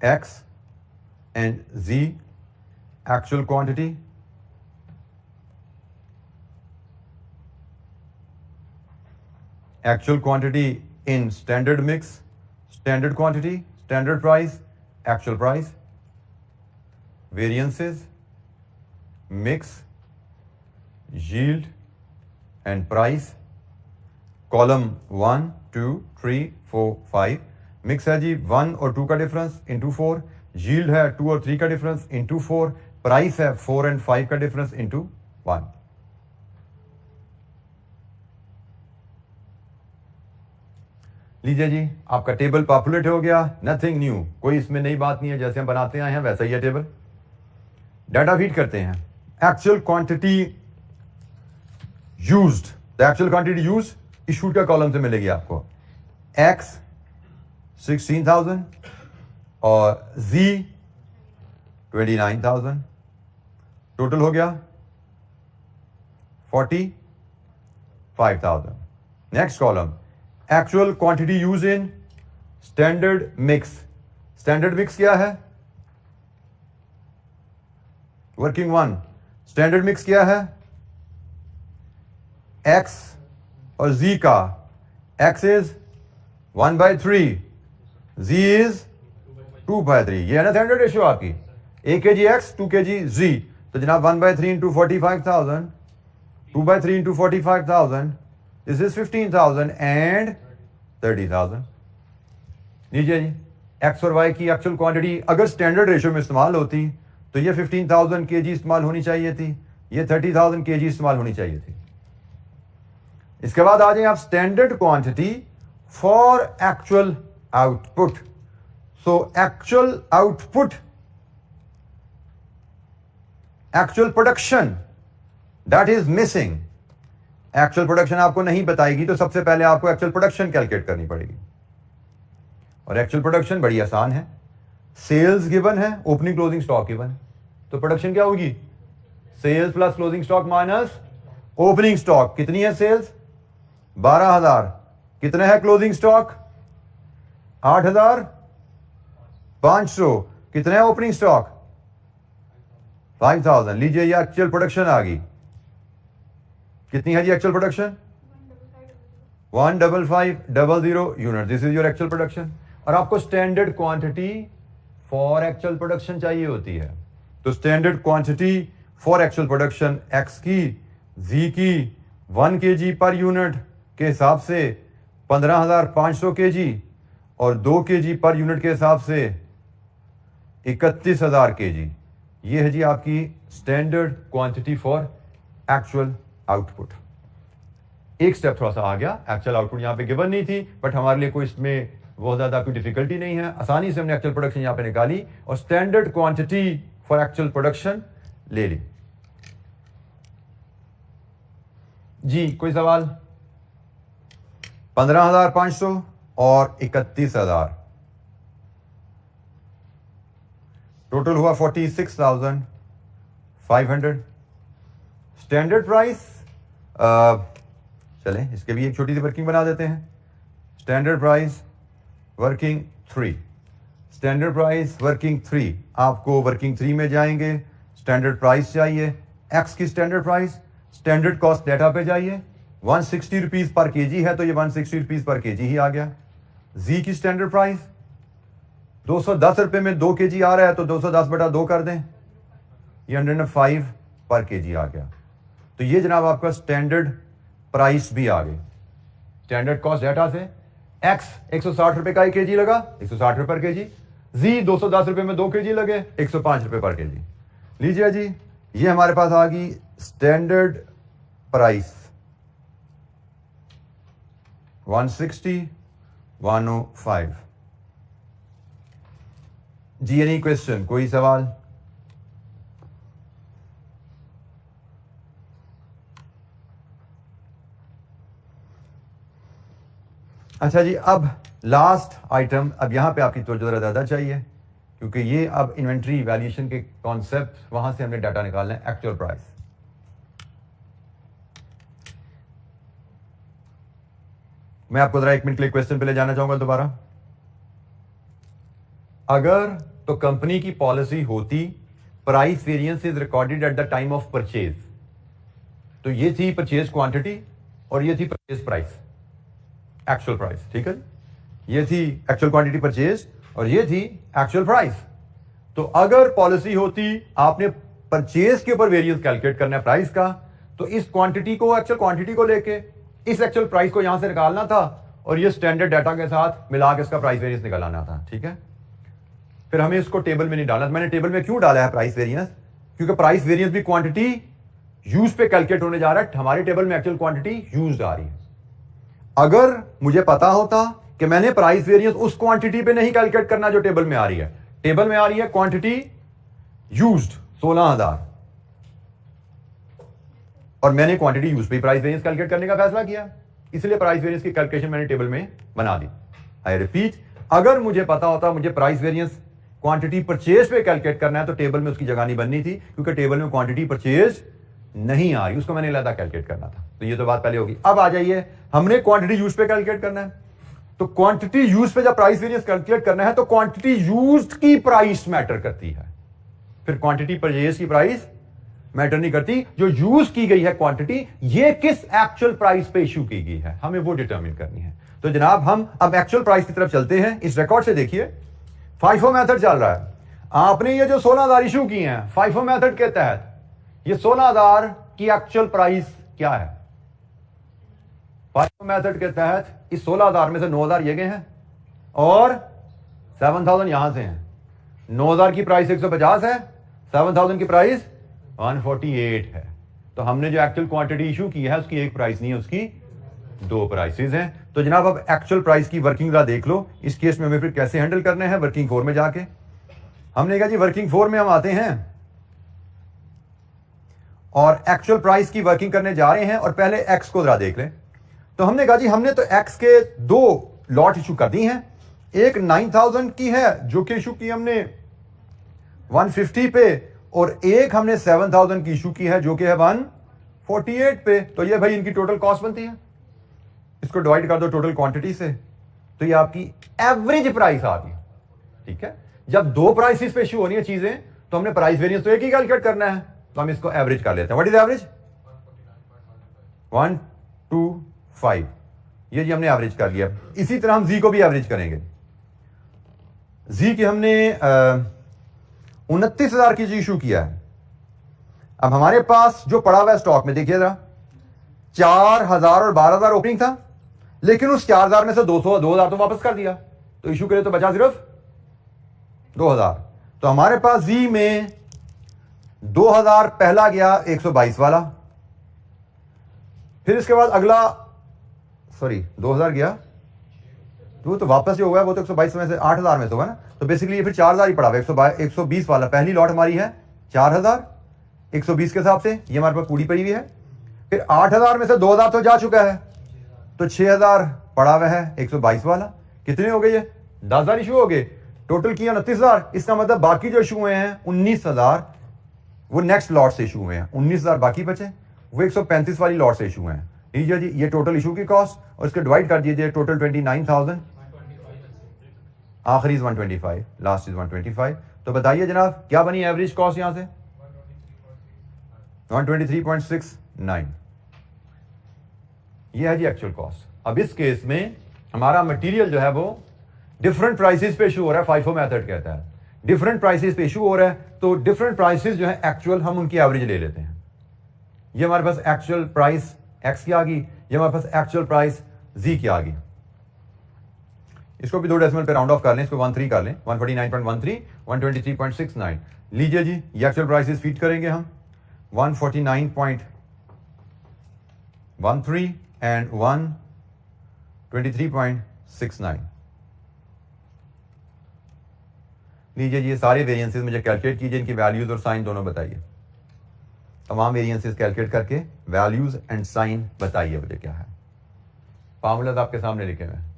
X and Z, actual quantity, actual quantity in standard mix, standard quantity, standard price, actual price, variances, mix, yield and price. Column 1 2 3 4 5। Mix है Z 1 और 2 का difference into 4। Yield है 2 और 3 का difference into 4। Price है 4 and 5 का difference into 1। लीजिए जी, आपका टेबल पॉपुलेट हो गया। नथिंग न्यू, कोई इसमें नई बात नहीं है, जैसे हम बनाते आए हैं वैसा ही है टेबल। डाटा फीड करते हैं। Actual quantity used, the actual quantity used issued का कॉलम से मिलेगी आपको। एक्स 16,000 और जी 29,000। टोटल हो गया 45,000। Next column, actual quantity use in standard mix. Standard mix क्या है? वर्किंग 1। स्टैंडर्ड मिक्स क्या है? एक्स और जी का। X is 1/3, Z is 2/3। ये है ना स्टैंडर्ड रेशियो आपकी, 1 kg एक्स 2 kg जी। तो जनाब 1/3 into 45,000, 2/3 into 45,000, this is 15,000 and 30,000। लीजिए जी, एक्स और वाई की एक्चुअल क्वांटिटी अगर स्टैंडर्ड रेशियो में इस्तेमाल होती तो ये 15,000 kg इस्तेमाल होनी चाहिए थी, ये 30,000 kg इस्तेमाल होनी चाहिए थी। इसके बाद आ जाए आप standard quantity for actual output. So actual output, actual production that is missing. Actual production आपको नहीं बताएगी तो सबसे पहले आपको एक्चुअल प्रोडक्शन कैलकुलेट करनी पड़ेगी। और एक्चुअल प्रोडक्शन बड़ी आसान है। सेल्स गिवन है, ओपनिंग क्लोजिंग स्टॉक गिवन है, तो प्रोडक्शन क्या होगी? Sales plus closing stock minus opening stock. कितनी है सेल्स? 12,000। कितना है क्लोजिंग स्टॉक? 8,500। कितना है ओपनिंग स्टॉक? 5,000। लीजिए ये एक्चुअल प्रोडक्शन आ गई। कितनी है जी actual production? 15500 unit. This is your actual production. और आपको standard quantity for actual production चाहिए होती है। तो standard quantity for actual production X की, जी की 1 kg पर यूनिट के हिसाब से 15,500 kg और 2 kg पर यूनिट के हिसाब से 31,000 kg। ये है जी आपकी standard quantity for actual output. एक स्टेप थोड़ा सा आ गया, एक्चुअल आउटपुट यहां पे गिवन नहीं थी, बट हमारे लिए कोई इसमें बहुत ज़्यादा कोई डिफिकल्टी नहीं है, आसानी से हमने एक्चुअल प्रोडक्शन यहाँ पे निकाली और standard quantity for actual production ले ली। जी कोई सवाल? 15,500 और 31,000, टोटल हुआ 46,500। स्टैंडर्ड प्राइस, चलें इसके भी एक छोटी सी वर्किंग बना देते हैं। Standard price working 3, standard price working 3, आपको वर्किंग 3 में जाएंगे, स्टैंडर्ड प्राइस चाहिए, एक्स की standard price, standard cost data पे जाइए, 160 रुपीज पर केजी है तो ये 160 रुपीज पर केजी ही आ गया। जी की स्टैंडर्ड प्राइस 210 रुपए में 2 केजी आ रहा है तो 210/2 कर दें, ये 105 पर केजी आ गया। तो ये जनाब आपका स्टैंडर्ड प्राइस भी आ गई। स्टैंडर्ड कॉस्ट डेटा से एक्स 160 रुपए का 1 केजी लगा, 160 रुपए पर केजी। जी 210 रुपए में 2 केजी लगे, 105 रुपए पर केजी। लीजिए जी, ये हमारे पास आ गई स्टैंडर्ड प्राइस 160, 105। जी एनी क्वेश्चन, कोई सवाल? अच्छा जी, अब लास्ट आइटम, अब यहां पे आपकी तवज्जो जरा ज्यादा चाहिए क्योंकि ये अब इन्वेंट्री वैल्यूएशन के कॉन्सेप्ट, वहां से हमने डाटा निकालना है, एक्चुअल प्राइस। मैं आपको जरा 1 मिनट के लिए क्वेश्चन पे ले जाना चाहूंगा दोबारा। अगर तो कंपनी की पॉलिसी होती price variance is recorded at the time of purchase, तो ये थी परचेज क्वांटिटी और ये थी परचेज प्राइस, एक्चुअल प्राइस, ठीक है। ये थी एक्चुअल क्वांटिटी परचेज और ये थी एक्चुअल प्राइस। तो अगर पॉलिसी होती आपने परचेज के ऊपर वेरिएंस कैलकुलेट करना है प्राइस का, तो इस क्वांटिटी को, एक्चुअल क्वांटिटी को लेके इस एक्चुअल प्राइस को यहां से निकालना था और ये स्टैंडर्ड डाटा के साथ मिला के इसका प्राइस वेरिएंस निकालना था, ठीक है। फिर हमें इसको टेबल में नहीं डालना। मैंने टेबल में क्यों डाला है प्राइस वेरिएंस? क्योंकि प्राइस वेरिएंस भी क्वांटिटी यूज पे कैलकुलेट होने जा रहा है, हमारे टेबल में एक्चुअल क्वांटिटी यूज्ड आ रही है। अगर मुझे पता होता कि मैंने प्राइस वेरिएंस उस क्वांटिटी पे नहीं कैलकुलेट करना जो टेबल में आ रही है, टेबल में आ रही है क्वांटिटी यूज्ड 16,000 और मैंने क्वांटिटी यूज पे प्राइस वेरिएंस कैलकुलेट करने का फैसला किया, इसलिए प्राइस वेरिएंस की कैलकुलेशन मैंने टेबल में बना दी। आई रिपीट, अगर मुझे पता होता मुझे प्राइस वेरिएंस क्वांटिटी परचेज पे कैलकुलेट करना है तो टेबल में उसकी जगह नहीं बननी थी, क्योंकि टेबल में क्वांटिटी परचेज नहीं आ रही, उसको मैंने अलग कैलकुलेट करना था। तो ये तो बात पहले होगी। अब आ जाइए, हमने क्वांटिटी यूज पे कैलकुलेट करना है, तो क्वांटिटी यूज पे जब प्राइस वेरिएंस कैलकुलेट करना है तो क्वांटिटी यूज्ड की प्राइस मैटर करती है, फिर क्वांटिटी परचेज की प्राइस मैटर नहीं करती। जो यूज की गई है क्वांटिटी, ये किस एक्चुअल प्राइस पे इशू की गई है, हमें वो डिटरमिन करनी है। तो जनाब हम अब एक्चुअल प्राइस की तरफ चलते हैं। इस रिकॉर्ड से देखिए, फाइफो मेथड चल रहा है। आपने ये जो 16,000 इशू किए हैं फाइफो मेथड के तहत, ये 16,000 की एक्चुअल प्राइस क्या है? फाइफो मेथड के तहत इस 16,000 में से 9,000 ये गए हैं और 7,000 यहां से हैं। 9,000 की प्राइस 150 है, 7,000 की प्राइस 148 है। तो हमने जो एक्चुअल क्वांटिटी इशू की है उसकी एक प्राइस नहीं है, उसकी 2 प्राइसेस हैं। तो जनाब अब एक्चुअल प्राइस की वर्किंग जरा देख लो। इस केस में हमें फिर कैसे हैंडल करने हैं, वर्किंग 4 में जाके हमने कहा जी वर्किंग 4 में हम आते हैं और एक्चुअल प्राइस की वर्किंग करने जा रहे हैं और पहले एक्स को जरा देख लें। तो हमने कहा जी हमने तो एक्स के 2 लॉट इशू कर दी हैं, एक 9,000 की है जो कि इशू की हमने 150 पे, और एक हमने 7,000 की इशू की है जो कि है 148 पे। तो ये भाई इनकी टोटल कॉस्ट बनती है, इसको डिवाइड कर दो टोटल क्वांटिटी से, तो ये आपकी एवरेज प्राइस आ गई, ठीक है। जब 2 प्राइसेस पे इशू होनी है चीजें तो हमने प्राइस वेरिएंस तो एक ही कैलकुलेट करना है, तो हम इसको एवरेज कर लेते हैं। What is average? 125, ये जी हमने एवरेज कर लिया। इसी तरह हम जी को भी एवरेज करेंगे। जी की हमने 29,000 की इशू किया है। अब हमारे पास जो पड़ा हुआ है स्टॉक में देखिए जरा, 4,000 और 12,000 ओपनिंग था, लेकिन उस 4,000 में से 2,000 तो वापस कर दिया, तो इशू के लिए तो बचा सिर्फ 2,000। तो हमारे पास जी में 2,000 पहला गया 122 वाला, फिर इसके बाद अगला 2,000 गया वो तो वापस जो हुआ है वो तो 122 में से 8000 में से हुआ ना, तो बेसिकली ये फिर 4000 ही पड़ा हुआ है। 120 वाला पहली लॉट हमारी है 4000, 120 के हिसाब से ये हमारे पास पूरी पड़ी हुई है। फिर 8000 में से 2000 तो जा चुका है, तो 6000 पड़ा हुआ है 122 वाला। कितने हो गए ये? 10,000 इशू हो गए, टोटल किया 29,000। इसका मतलब बाकी जो इशू हुए हैं 19,000 वो नेक्स्ट लॉट से इशू हुए हैं, 19,000 बाकी बचे, वो 135 वाली लॉट से इशू हुए हैं। लीजिए जी, ये टोटल इशू की कॉस्ट और इसके डिवाइड कर दीजिए, टोटल 29,000, आखिरी 125, लास्ट इज 125। तो बताइए जनाब क्या बनी एवरेज कॉस्ट यहां से? 123.69। ये है जी एक्चुअल कॉस्ट। अब इस केस में हमारा मटेरियल जो है वो डिफरेंट प्राइसेस पे इशू हो रहा है, FIFO मेथड कहता है डिफरेंट प्राइसेस पे इशू हो रहा है, तो डिफरेंट प्राइसेस जो है एक्चुअल हम उनकी एवरेज ले लेते हैं। ये हमारे पास एक्चुअल प्राइस एक्स की आ गई, ये हमारे पास एक्चुअल प्राइस जी की आ गई। इसको भी 2 डेसिमल पे राउंड ऑफ कर लें, इसको 13 कर लें, 149.13, 123.69। लीजिए जी, ये एक्चुअल प्राइसेस फीड करेंगे हम 149.13 एंड 123.69। लीजिए जी, ये सारे वेरिएंसेस मुझे कैलकुलेट कीजिए, इनकी वैल्यूज और साइन दोनों बताइए। तमाम वेरिएंसेस कैलकुलेट करके वैल्यूज एंड साइन बताइए मुझे क्या है। फार्मूलाज आपके सामने लिखे हुए हैं।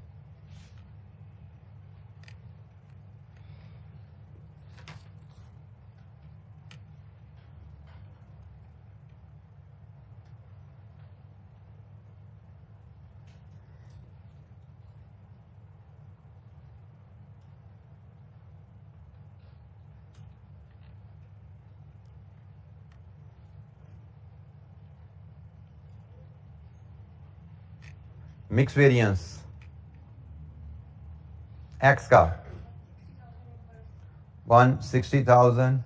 मिक्स वेरिएंस एक्स का 160,000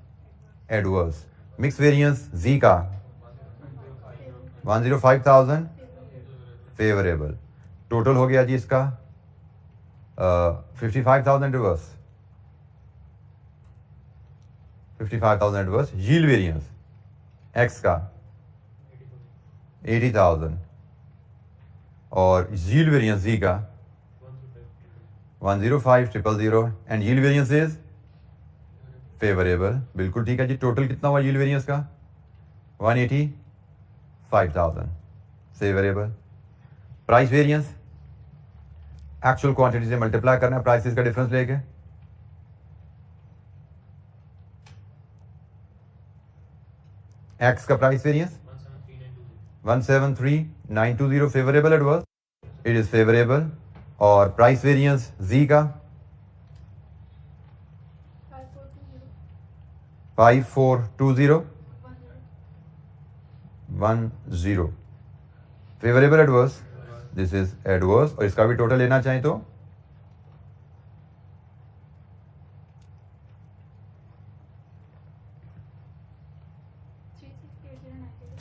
एडवर्स, मिक्स वेरिएंस जी का 105,000 फेवरेबल। टोटल हो गया जी इसका 55,000 adverse, 55,000 adverse. Yield variance x का 80,000 और यील्ड वेरिएंस जी का 105,000 and yield variance is favourable. बिल्कुल ठीक है जी। टोटल कितना हुआ यील्ड वेरिएंस का? 185,000 favourable. Price variance actual quantity से मल्टीप्लाई करना है प्राइसेस का डिफरेंस लेके, एक्स का price variance 173,920 favourable adverse, it is favourable. और प्राइस वेरिएंस जी का 5420 favourable adverse, this is adverse. और इसका भी टोटल लेना चाहें तो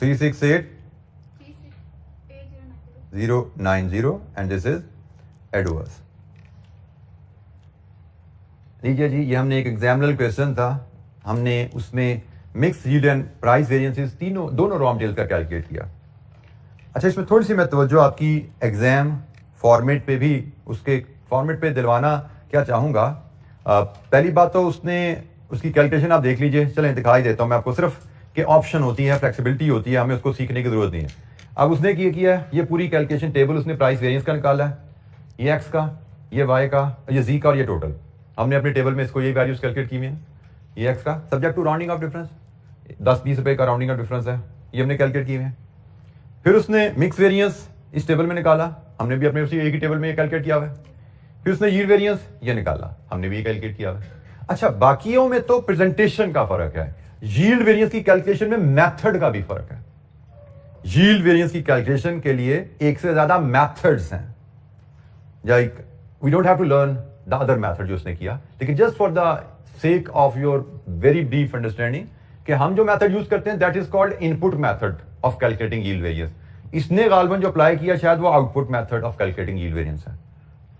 368,090 एंड दिस इज एडवर्स। लीजिए जी, ये हमने एक एग्जामिनल क्वेश्चन था, हमने उसमें mix yield and price variances दोनों रॉ मटेरियल का कैलकुलेट किया। अच्छा, इसमें थोड़ी सी मैं तवज्जो आपकी एग्जाम फॉर्मेट पे भी, उसके फॉर्मेट पे दिलवाना क्या चाहूँगा। पहली बात तो उसकी कैलकुलेशन आप देख लीजिए, चलें दिखाई देता हूँ मैं आपको। सिर्फ कि ऑप्शन होती है, फ्लेक्सिबिलिटी होती है, हमें उसको सीखने की जरूरत नहीं है। अब उसने क्या किया है, ये पूरी कैलकुलेशन टेबल उसने प्राइस वेरिएंस का निकाला है, ये एक्स का, ये वाई का, ये जी का और ये टोटल। हमने अपने टेबल में इसको ये वैल्यूज कैलकुलेट की हुई है। ये एक्स का subject to rounding off difference, 10-20 रुपए का राउंडिंग ऑफ डिफरेंस है, ये हमने कैलकुलेट किए हैं। फिर उसने मिक्स वेरिएंस इस टेबल में निकाला, हमने भी अपने उसी एक ही टेबल में ये कैलकुलेट किया हुआ है। फिर उसने यील्ड वेरिएंस ये निकाला, हमने भी ये कैलकुलेट किया हुआ है। अच्छा, बाकियों में तो प्रेजेंटेशन का फर्क है, यील्ड वेरिएंस की कैलकुलेशन में मेथड का भी फर्क है। यील्ड वेरिएंस की कैलकुलेशन के लिए एक से ज्यादा मेथड्स हैं, like we don't have to learn the other method जो उसने किया, लेकिन just for the sake of your very brief understanding कि हम जो मेथड यूज करते हैं that is called input method of calculating yield variance. इसने गालबन जो अप्लाई किया शायद वो output method of calculating yield variance है,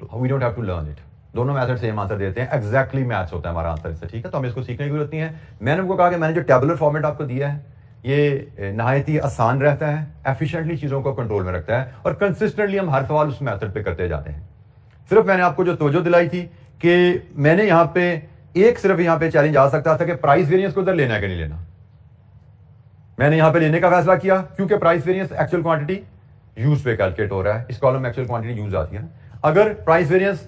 तो we don't have to learn it. दोनों मेथड सेम आंसर देते हैं, एग्जैक्टली मैच होता है हमारा आंसर इससे, ठीक है। तो हमें इसको सीखने की जरूरत नहीं है। मैंने उनको कहा कि मैंने जो टेबुलर फॉर्मेट आपको दिया है ये नहायत ही आसान रहता है, एफिशिएंटली चीज़ों को कंट्रोल में रखता है और कंसिस्टेंटली हम हर सवाल उस मेथड पे करते जाते हैं। सिर्फ मैंने आपको जो तवज्जो दिलाई थी कि मैंने यहां पे सिर्फ यहां पे चैलेंज आ सकता था कि प्राइस वेरिएंस को उधर लेना है कि नहीं लेना। मैंने यहां पे लेने का फैसला किया क्योंकि price variance actual quantity use पे कैलकुलेट हो रहा है। इस कॉलम में एक्चुअल क्वांटिटी यूज आती है ना। अगर प्राइस वेरिएंस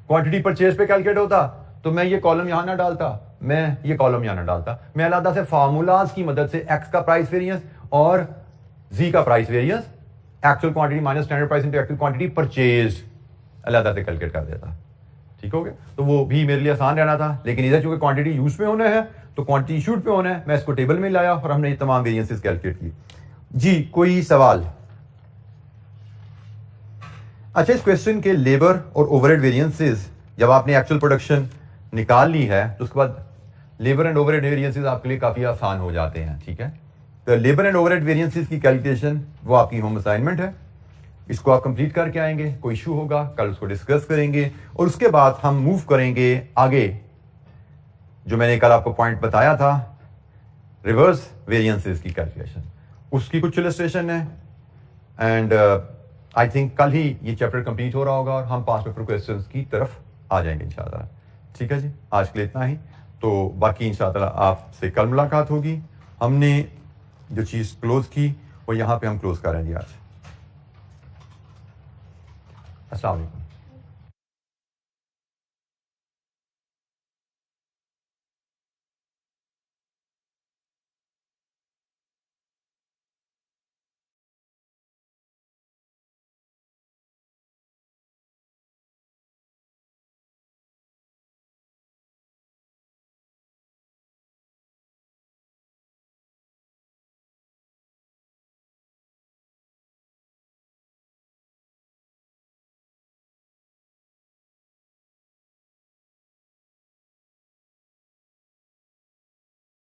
क्वांटिटी परचेज पे कैलकुलेट होता तो मैं ये कॉलम यहां ना डालता, मैं ये कॉलम यहां ना डालता। मैं अलग से फार्मूलाज की मदद से एक्स का प्राइस वेरिएंस और जी का price variance actual quantity minus standard price into actual quantity purchase अलग से कैलकुलेट कर देता। ठीक हो गया? तो वो भी मेरे लिए आसान रहना था, लेकिन इधर चूंकि क्वांटिटी यूज पे होना है तो क्वांटिटी इशूड पे होना है, मैं इसको टेबल में लाया और हमने ये तमाम वेरिएंसेस कैलकुलेट किए। जी कोई सवाल? अच्छा, इस क्वेश्चन के लेबर और ओवरहेड वेरिएंसेस जब आपने एक्चुअल प्रोडक्शन निकाल ली है तो उसके बाद लेबर एंड ओवरहेड वेरिएंसेस आपके लिए काफी आसान हो जाते हैं। ठीक है, तो लेबर एंड ओवरहेड वेरिएंसेस की कैलकुलेशन वो आपकी होम असाइनमेंट है, इसको आप कंप्लीट करके आएंगे। कोई इशू होगा कल उसको डिस्कस करेंगे और उसके बाद हम मूव करेंगे आगे। जो मैंने कल आपको पॉइंट बताया था रिवर्स वेरिएंसेस की कैलकुलेशन, उसकी कुछ इलस्ट्रेशन है एंड आई थिंक कल ही ये चैप्टर कंप्लीट हो रहा होगा और हम पास पेपर क्वेश्चंस की तरफ आ जाएंगे इंशाल्लाह। ठीक है जी, आज के लिए इतना ही, तो बाकी इंशाल्लाह आपसे कल मुलाकात होगी। हमने जो चीज़ क्लोज की वो यहाँ पे हम क्लोज करेंगे आज। अस्सलाम वालेकुम।